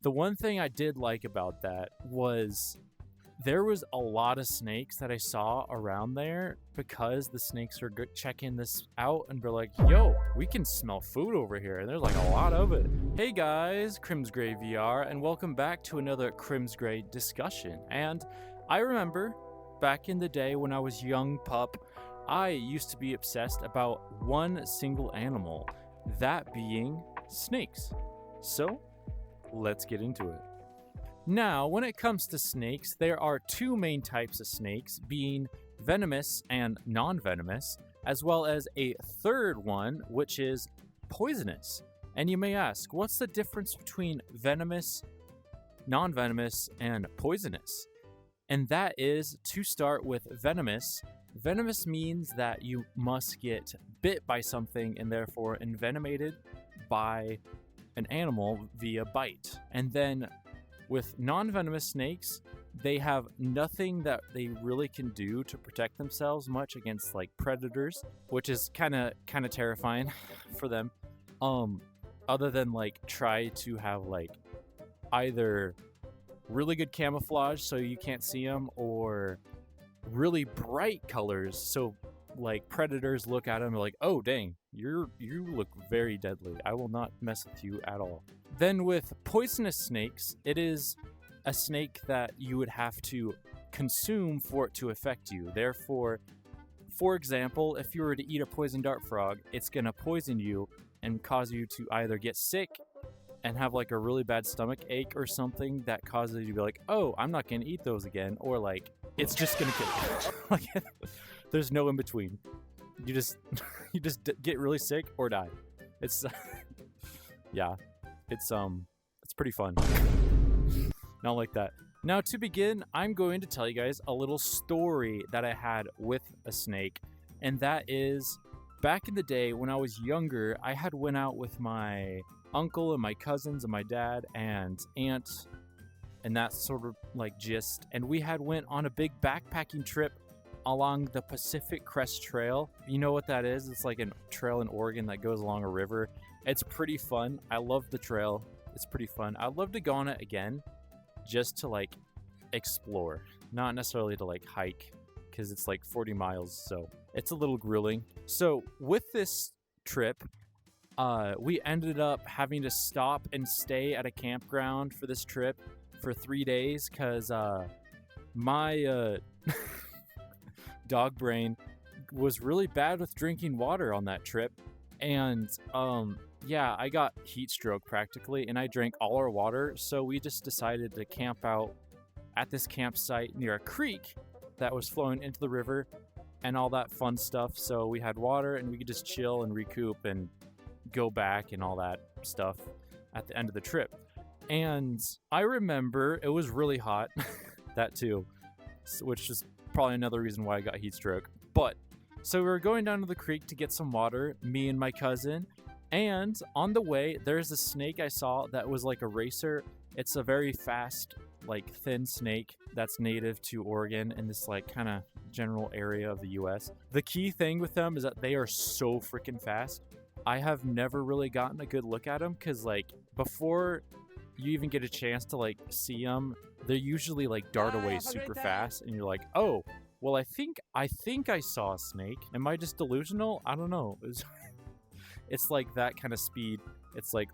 The one thing I did like about that was there was a lot of snakes that I saw around there because the snakes are checking this out and they're like, yo, we can smell food over here. And there's like a lot of it. Hey guys, CrimsGreyVR, and welcome back to another CrimsGrey discussion. And I remember back in the day when I was young pup, I used to be obsessed about one single animal, that being snakes. So let's get into it. Now, when it comes to snakes, there are two main types of snakes, being venomous and non-venomous, as well as a third one, which is poisonous. And you may ask, what's the difference between venomous, non-venomous, and poisonous? And that is, to start with venomous. Venomous means that you must get bit by something and therefore envenomated by an animal via bite. And then with non-venomous snakes, they have nothing that they really can do to protect themselves much against like predators, which is kind of terrifying for them. Other than like try to have like either really good camouflage so you can't see them, or really bright colors so like predators look at them and like, oh dang, you look very deadly. I will not mess with you at all. Then with poisonous snakes, it is a snake that you would have to consume for it to affect you. Therefore, for example, if you were to eat a poison dart frog, it's going to poison you and cause you to either get sick and have like a really bad stomach ache or something that causes you to be like, oh, I'm not going to eat those again, or like it's just going to kill you. Like, there's no in between. You just get really sick or die. It's yeah. It's pretty fun. Not like that. Now to begin, I'm going to tell you guys a little story that I had with a snake, and that is back in the day when I was younger, I had went out with my uncle and my cousins and my dad and aunt and that sort of like gist, and we had went on a big backpacking trip along the Pacific Crest Trail. You know what that is? It's like a trail in Oregon that goes along a river. It's pretty fun. I love the trail. It's pretty fun. I'd love to go on it again just to like explore, not necessarily to like hike, because it's like 40 miles, so it's a little grueling. So with this trip, we ended up having to stop and stay at a campground for this trip for 3 days because my dog brain was really bad with drinking water on that trip, and yeah, I got heat stroke practically, and I drank all our water, so we just decided to camp out at this campsite near a creek that was flowing into the river and all that fun stuff. So we had water and we could just chill and recoup and go back and all that stuff at the end of the trip. And I remember it was really hot, that too, which is probably another reason why I got heat stroke. But so we were going down to the creek to get some water, me and my cousin, and on the way there's a snake I saw that was like a racer. It's a very fast, like thin snake that's native to Oregon in this like kind of general area of the US. The key thing with them is that they are so freaking fast. I have never really gotten a good look at them because like before you even get a chance to like see them, they usually like dart away super fast, and you're like, oh, well, I think I saw a snake. Am I just delusional? I don't know. It's like that kind of speed. It's like,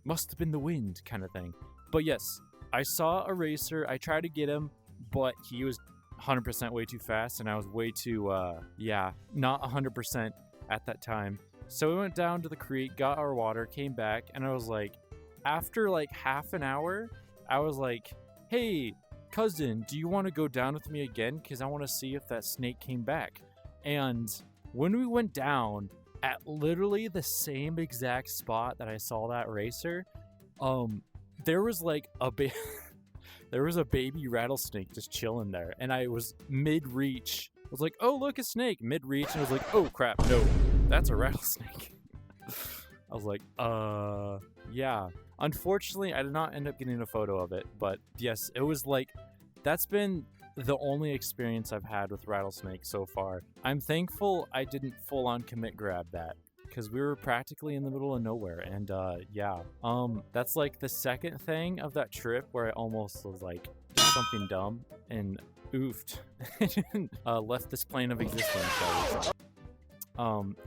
must have been the wind kind of thing. But yes, I saw a racer. I tried to get him, but he was 100% way too fast, and I was way too, not 100% at that time. So we went down to the creek, got our water, came back, and I was like, after like half an hour, I was like, hey, cousin, do you want to go down with me again? Because I want to see if that snake came back. And when we went down at literally the same exact spot that I saw that racer, there was like there was a baby rattlesnake just chilling there, and I was mid-reach. I was like, oh, look, a snake, mid-reach, and I was like, oh crap, no, that's a rattlesnake. I was like, yeah. Unfortunately, I did not end up getting a photo of it, but yes, it was like, that's been the only experience I've had with rattlesnakes so far. I'm thankful I didn't full-on commit grab that, because we were practically in the middle of nowhere. And yeah, that's like the second thing of that trip where I almost was like something dumb and oofed left this plane of existence.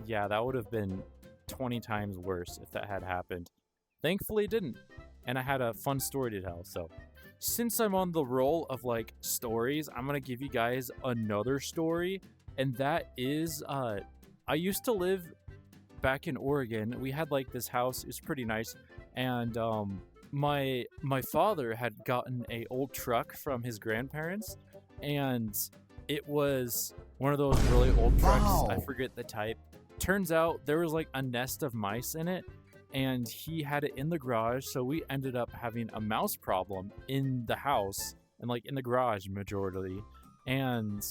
Yeah, that would have been 20 times worse if that had happened. Thankfully it didn't, and I had a fun story to tell. So since I'm on the roll of like stories, I'm gonna give you guys another story, and that is I used to live back in Oregon. We had like this house. It was pretty nice, and my father had gotten a old truck from his grandparents, and it was one of those really old trucks. Wow. I forget the type. Turns out there was like a nest of mice in it, and he had it in the garage, so we ended up having a mouse problem in the house and like in the garage majority. And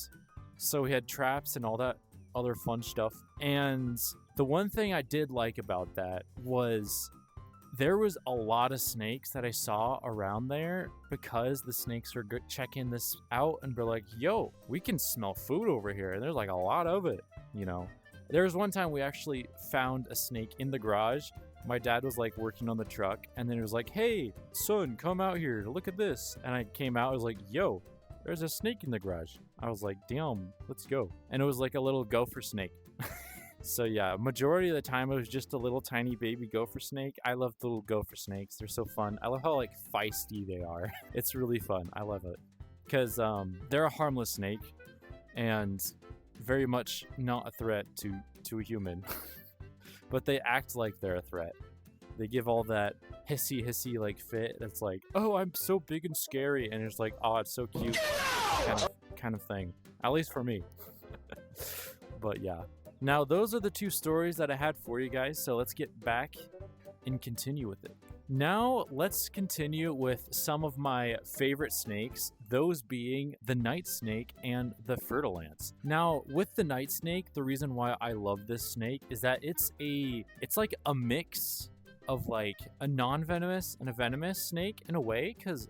so we had traps and all that other fun stuff. And the one thing I did like about that was there was a lot of snakes that I saw around there, because the snakes are checking this out and they're like, yo, we can smell food over here. And there's like a lot of it, you know. There was one time we actually found a snake in the garage. My dad was like working on the truck, and then he was like, hey, son, come out here, look at this. And I came out, I was like, yo, there's a snake in the garage. I was like, damn, let's go. And it was like a little gopher snake. So yeah, majority of the time it was just a little tiny baby gopher snake. I love little gopher snakes. They're so fun. I love how like feisty they are. It's really fun. I love it. Because they're a harmless snake and very much not a threat to a human. But they act like they're a threat. They give all that hissy like fit. It's like, oh, I'm so big and scary. And it's like, oh, it's so cute kind of thing. At least for me. But yeah. Now, those are the two stories that I had for you guys, so let's get back and continue with it. Now, let's continue with some of my favorite snakes, those being the night snake and the fertile ants. Now, with the night snake, the reason why I love this snake is that it's like a mix of like a non-venomous and a venomous snake in a way, because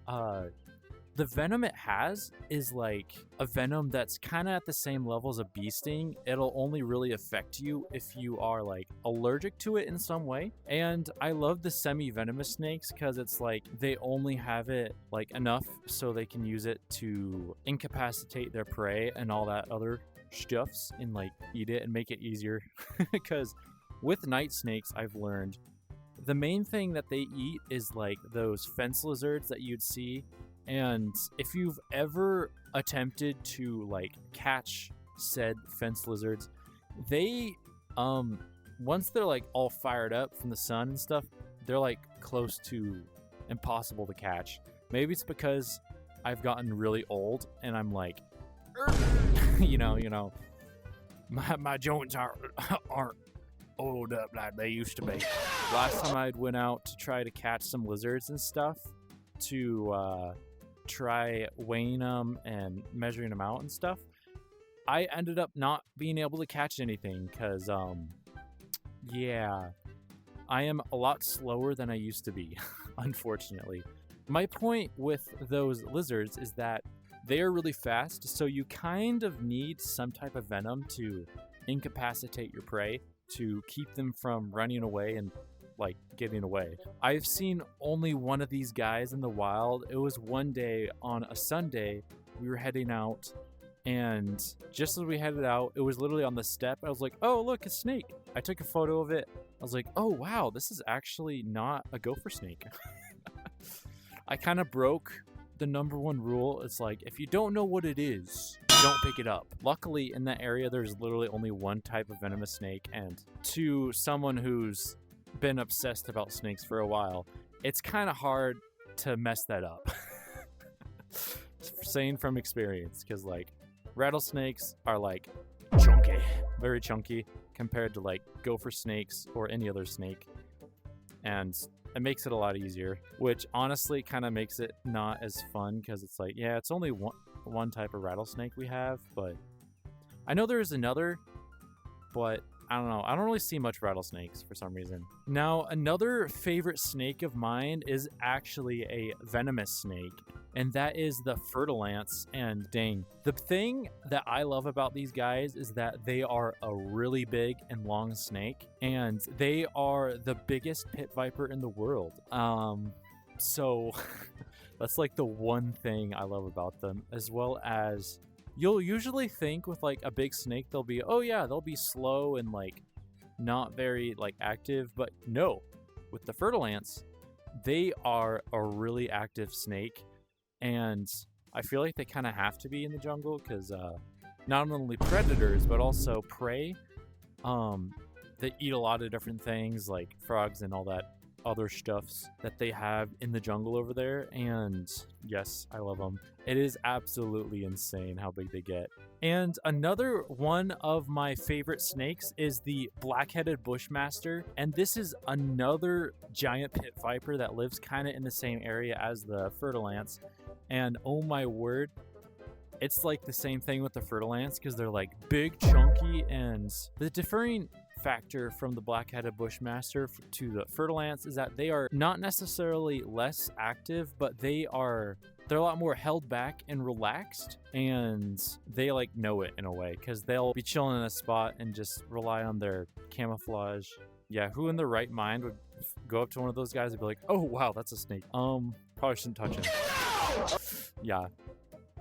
the venom it has is like a venom that's kind of at the same level as a bee sting. It'll only really affect you if you are like allergic to it in some way. And I love the semi-venomous snakes because it's like they only have it like enough so they can use it to incapacitate their prey and all that other stuffs and like eat it and make it easier. Because with night snakes, I've learned the main thing that they eat is like those fence lizards that you'd see. And if you've ever attempted to like catch said fence lizards, they once they're like all fired up from the sun and stuff, they're like close to impossible to catch. Maybe it's because I've gotten really old and I'm like you know my joints aren't oiled up like they used to be. Last time I went out to try to catch some lizards and stuff to try weighing them and measuring them out and stuff, I ended up not being able to catch anything because yeah, I am a lot slower than I used to be. Unfortunately, my point with those lizards is that they are really fast, so you kind of need some type of venom to incapacitate your prey to keep them from running away and like getting away. I've seen only one of these guys in the wild. It was one day on a Sunday. We were heading out, and just as we headed out, it was literally on the step. I was like, oh, look, a snake. I took a photo of it. I was like, oh, wow, this is actually not a gopher snake. I kind of broke the number one rule. It's like, if you don't know what it is, don't pick it up. Luckily, in that area, there's literally only one type of venomous snake, and to someone who's been obsessed about snakes for a while, it's kind of hard to mess that up. Saying from experience, because like rattlesnakes are like chunky, very chunky compared to like gopher snakes or any other snake, and it makes it a lot easier, which honestly kind of makes it not as fun because it's like, yeah, it's only one type of rattlesnake we have, but I know there's another, but I don't know. I don't really see much rattlesnakes for some reason. Now, another favorite snake of mine is actually a venomous snake, and that is the Fer-de-Lance. And dang, the thing that I love about these guys is that they are a really big and long snake, and they are the biggest pit viper in the world. So that's like the one thing I love about them, as well as you'll usually think with like a big snake, they'll be, oh yeah, they'll be slow and like not very like active, but no, with the Fer-de-Lance, they are a really active snake, and I feel like they kind of have to be in the jungle because not only predators but also prey that eat a lot of different things like frogs and all that other stuffs that they have in the jungle over there. And yes, I love them. It is absolutely insane how big they get. And another one of my favorite snakes is the black-headed bushmaster, and this is another giant pit viper that lives kind of in the same area as the Fer-de-Lance. And oh my word, it's like the same thing with the Fer-de-Lance because they're like big, chunky, and the differing factor from the black-headed bushmaster to the Fer-de-Lance is that they are not necessarily less active, but they're a lot more held back and relaxed, and they like know it in a way because they'll be chilling in a spot and just rely on their camouflage. Yeah, who in their right mind would go up to one of those guys and be like, oh wow, that's a snake, probably shouldn't touch him. Yeah,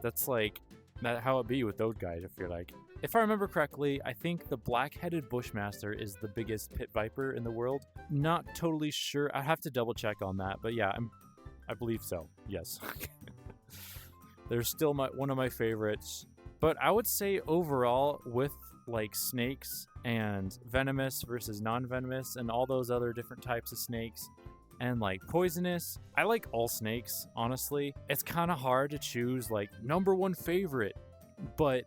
that's like that how it be with those guys. I feel like, if I remember correctly, I think the black-headed bushmaster is the biggest pit viper in the world. Not totally sure. I have to double check on that, but yeah, I believe so. Yes. They're still one of my favorites. But I would say overall, with like snakes and venomous versus non-venomous and all those other different types of snakes and like poisonous, I like all snakes, honestly. It's kind of hard to choose like number one favorite, but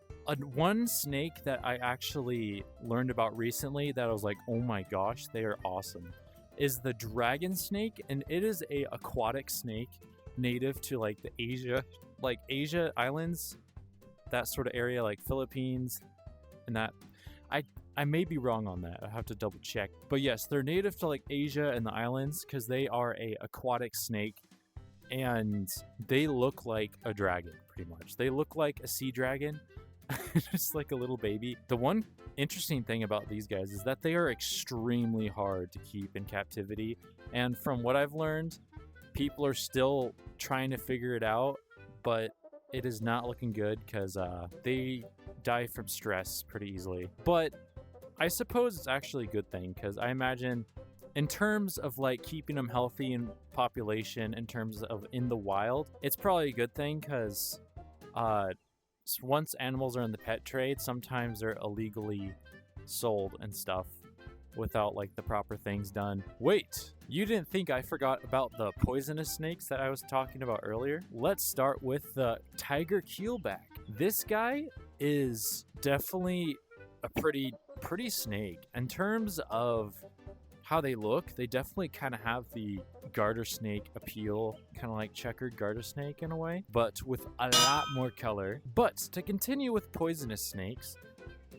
one snake that I actually learned about recently that I was like, oh my gosh, they are awesome, is the dragon snake. And it is a aquatic snake native to like the Asia islands, that sort of area, like Philippines and that. I may be wrong on that. I have to double check. But yes, they're native to like Asia and the islands because they are a aquatic snake, and they look like a dragon pretty much. They look like a sea dragon, just like a little baby. The one interesting thing about these guys is that they are extremely hard to keep in captivity, and from what I've learned, people are still trying to figure it out, but it is not looking good because they die from stress pretty easily. But I suppose it's actually a good thing because I imagine in terms of like keeping them healthy in population, in terms of in the wild, it's probably a good thing because once animals are in the pet trade, sometimes they're illegally sold and stuff without like the proper things done. Wait, you didn't think I forgot about the poisonous snakes that I was talking about earlier? Let's start with the tiger keelback. This guy is definitely a pretty snake. In terms of how they look, they definitely kind of have the garter snake appeal, kind of like checkered garter snake in a way, but with a lot more color. But to continue with poisonous snakes,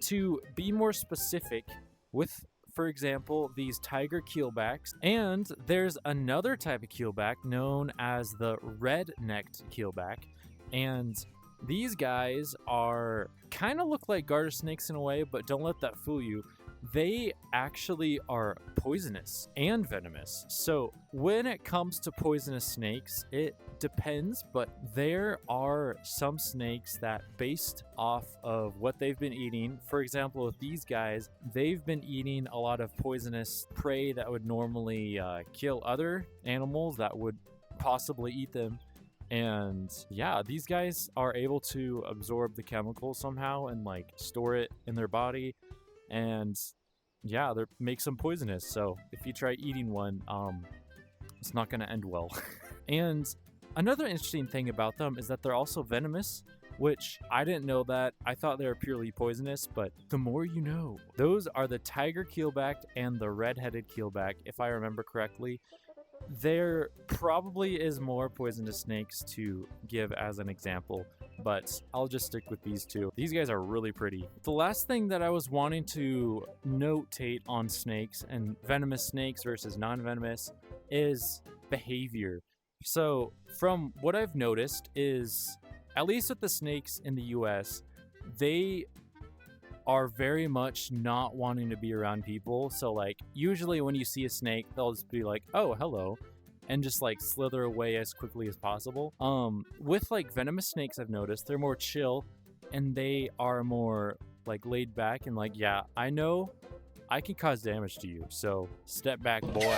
to be more specific with, for example, these tiger keelbacks, and there's another type of keelback known as the red-necked keelback, and these guys are kind of look like garter snakes in a way, but don't let that fool you. They actually are poisonous and venomous. So when it comes to poisonous snakes, it depends, but there are some snakes that, based off of what they've been eating, for example, with these guys, they've been eating a lot of poisonous prey that would normally kill other animals that would possibly eat them. And yeah, these guys are able to absorb the chemical somehow and like store it in their body, and yeah, they make some poisonous. So if you try eating one, it's not going to end well. And another interesting thing about them is that they're also venomous, which I didn't know that. I thought they were purely poisonous, but the more you know. Those are the tiger keelback and the red-headed keelback, if I remember correctly. There probably is more poisonous snakes to give as an example, but I'll just stick with these two. These guys are really pretty. The last thing that I was wanting to notate on snakes and venomous snakes versus non-venomous is behavior. So from what I've noticed is, at least with the snakes in the US, they are very much not wanting to be around people. So like usually when you see a snake, they'll just be like, oh, hello, and just like slither away as quickly as possible. With like venomous snakes, I've noticed they're more chill and they are more like laid back and like, yeah, I know I can cause damage to you, so step back, boy.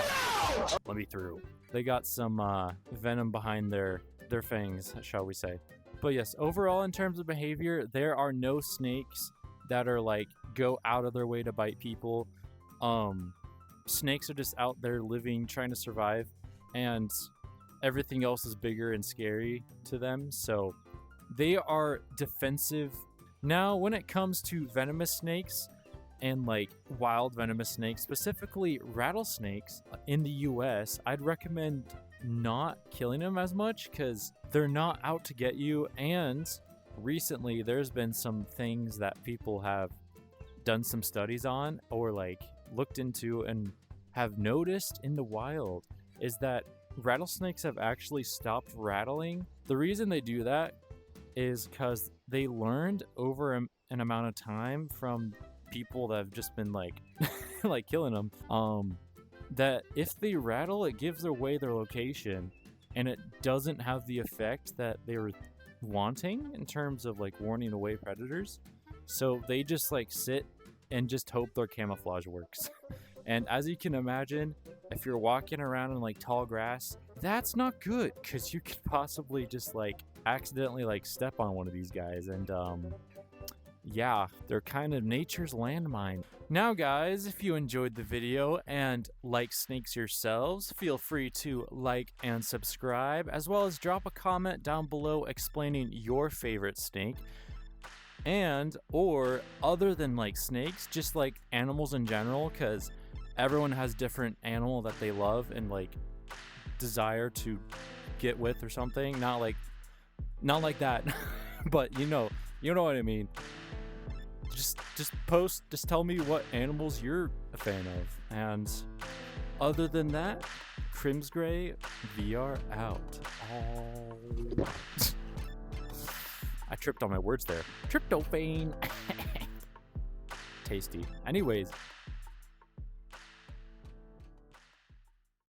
Let me through. They got some venom behind their fangs, shall we say. But yes, overall in terms of behavior, there are no snakes that are like go out of their way to bite people. Snakes are just out there living, trying to survive, and everything else is bigger and scary to them, so they are defensive. Now when it comes to venomous snakes and like wild venomous snakes, specifically rattlesnakes in the US, I'd recommend not killing them as much because they're not out to get you. And recently there's been some things that people have done some studies on or like looked into and have noticed in the wild is that rattlesnakes have actually stopped rattling. The reason they do that is because they learned over an amount of time from people that have just been like like killing them, that if they rattle, it gives away their location and it doesn't have the effect that they were wanting in terms of like warning away predators. So they just like sit and just hope their camouflage works. And as you can imagine, if you're walking around in like tall grass, that's not good because you could possibly just like accidentally like step on one of these guys. And yeah, they're kind of nature's landmine. Now guys, if you enjoyed the video and like snakes yourselves, feel free to like and subscribe, as well as drop a comment down below explaining your favorite snake. And or other than like snakes, just like animals in general, because everyone has different animal that they love and like desire to get with or something. Not like that, but you know what I mean. Just tell me what animals you're a fan of. And other than that, CrimsGreyVR out. Oh. I tripped on my words there. Tryptophan. Tasty. Anyways,